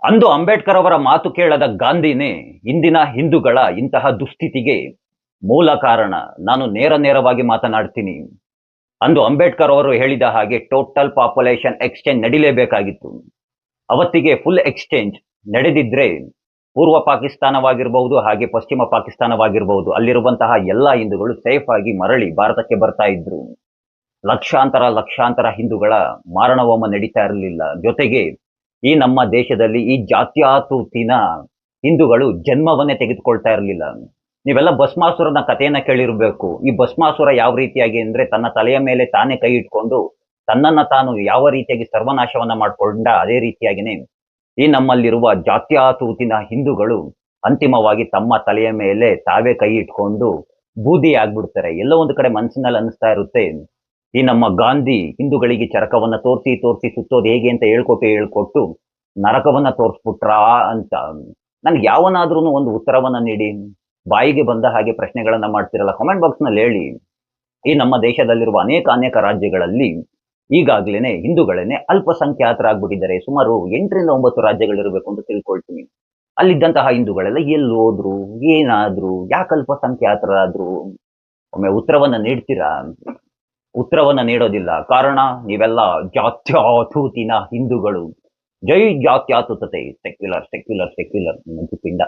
ಅಂದು ಅಂಬೇಡ್ಕರ್ ಅವರ ಮಾತು ಕೇಳದ ಗಾಂಧಿನೇ ಇಂದಿನ ಹಿಂದೂಗಳ ಇಂತಹ ದುಸ್ಥಿತಿಗೆ ಮೂಲ ಕಾರಣ. ನಾನು ನೇರವಾಗಿ ಮಾತನಾಡ್ತೀನಿ. ಅಂದು ಅಂಬೇಡ್ಕರ್ ಅವರು ಹೇಳಿದ ಹಾಗೆ ಟೋಟಲ್ ಪಾಪ್ಯುಲೇಷನ್ ಎಕ್ಸ್ಚೇಂಜ್ ನಡಿಲೇಬೇಕಾಗಿತ್ತು. ಅವತ್ತಿಗೆ ಫುಲ್ ಎಕ್ಸ್ಚೇಂಜ್ ನಡೆದಿದ್ರೆ ಪೂರ್ವ ಪಾಕಿಸ್ತಾನವಾಗಿರಬಹುದು, ಹಾಗೆ ಪಶ್ಚಿಮ ಪಾಕಿಸ್ತಾನವಾಗಿರಬಹುದು, ಅಲ್ಲಿರುವಂತಹ ಎಲ್ಲಾ ಹಿಂದೂಗಳು ಸೇಫ್ ಆಗಿ ಮರಳಿ ಭಾರತಕ್ಕೆ ಬರ್ತಾ ಇದ್ರು. ಲಕ್ಷಾಂತರ ಹಿಂದೂಗಳ ಮಾರಣಹೋಮ ನಡೀತಾ ಇರಲಿಲ್ಲ. ಜೊತೆಗೆ ಈ ನಮ್ಮ ದೇಶದಲ್ಲಿ ಈ ಜಾತ್ಯಾತೀತ ಹಿಂದೂಗಳು ಜನ್ಮವನ್ನೇ ತೆಗೆದುಕೊಳ್ತಾ ಇರಲಿಲ್ಲ. ನೀವೆಲ್ಲ ಭಸ್ಮಾಸುರನ ಕಥೆಯನ್ನ ಕೇಳಿರ್ಬೇಕು. ಈ ಭಸ್ಮಾಸುರ ಯಾವ ರೀತಿಯಾಗಿ ಅಂದ್ರೆ ತನ್ನ ತಲೆಯ ಮೇಲೆ ತಾನೇ ಕೈ ಇಟ್ಕೊಂಡು ತನ್ನನ್ನ ತಾನು ಯಾವ ರೀತಿಯಾಗಿ ಸರ್ವನಾಶವನ್ನ ಮಾಡ್ಕೊಂಡ, ಅದೇ ರೀತಿಯಾಗಿನೇ ಈ ನಮ್ಮಲ್ಲಿರುವ ಜಾತ್ಯಾತೀತ ಹಿಂದೂಗಳು ಅಂತಿಮವಾಗಿ ತಮ್ಮ ತಲೆಯ ಮೇಲೆ ತಾವೇ ಕೈ ಇಟ್ಕೊಂಡು ಬೂದಿ ಆಗ್ಬಿಡ್ತಾರೆ. ಎಲ್ಲೋ ಒಂದು ಕಡೆ ಮನಸ್ಸಿನಲ್ಲಿ ಅನಿಸ್ತಾ ಇರುತ್ತೆ, ಈ ನಮ್ಮ ಗಾಂಧಿ ಹಿಂದೂಗಳಿಗೆ ಚರಕವನ್ನ ತೋರಿಸಿ ಸುತ್ತೋದು ಹೇಗೆ ಅಂತ ಹೇಳ್ಕೊಟ್ಟು ನರಕವನ್ನ ತೋರಿಸ್ಬಿಟ್ರಾ ಅಂತ. ನನ್ಗೆ ಯಾವನಾದ್ರೂ ಒಂದು ಉತ್ತರವನ್ನ ನೀಡಿ. ಬಾಯಿಗೆ ಬಂದ ಹಾಗೆ ಪ್ರಶ್ನೆಗಳನ್ನ ಮಾಡ್ತಿರಲ್ಲ, ಕಾಮೆಂಟ್ ಬಾಕ್ಸ್ ನಲ್ಲಿ ಹೇಳಿ. ಈ ನಮ್ಮ ದೇಶದಲ್ಲಿರುವ ಅನೇಕ ರಾಜ್ಯಗಳಲ್ಲಿ ಈಗಾಗ್ಲೇನೆ ಹಿಂದೂಗಳೇನೆ ಅಲ್ಪಸಂಖ್ಯಾತರಾಗ್ಬಿಟ್ಟಿದ್ದಾರೆ. ಸುಮಾರು 8ರಿಂದ 9 ರಾಜ್ಯಗಳಿರಬೇಕು ಅಂತ ತಿಳ್ಕೊಳ್ತೀನಿ. ಅಲ್ಲಿದ್ದಂತಹ ಹಿಂದೂಗಳೆಲ್ಲ ಎಲ್ಲಿ ಹೋದ್ರು, ಏನಾದ್ರು, ಯಾಕೆ ಅಲ್ಪಸಂಖ್ಯಾತರಾದ್ರು? ಒಮ್ಮೆ ಉತ್ತರವನ್ನ ನೀಡ್ತೀರಾ? ಉತ್ತರವನ್ನ ನೀಡೋದಿಲ್ಲ. ಕಾರಣ ನೀವೆಲ್ಲ ಜಾತ್ಯತೀತ ಹಿಂದೂಗಳು. ಜೈ ಜಾತ್ಯತೀತತೆ. ಸೆಕ್ಯುಲರ್ ಮಂಜು ಪಿಂಡ.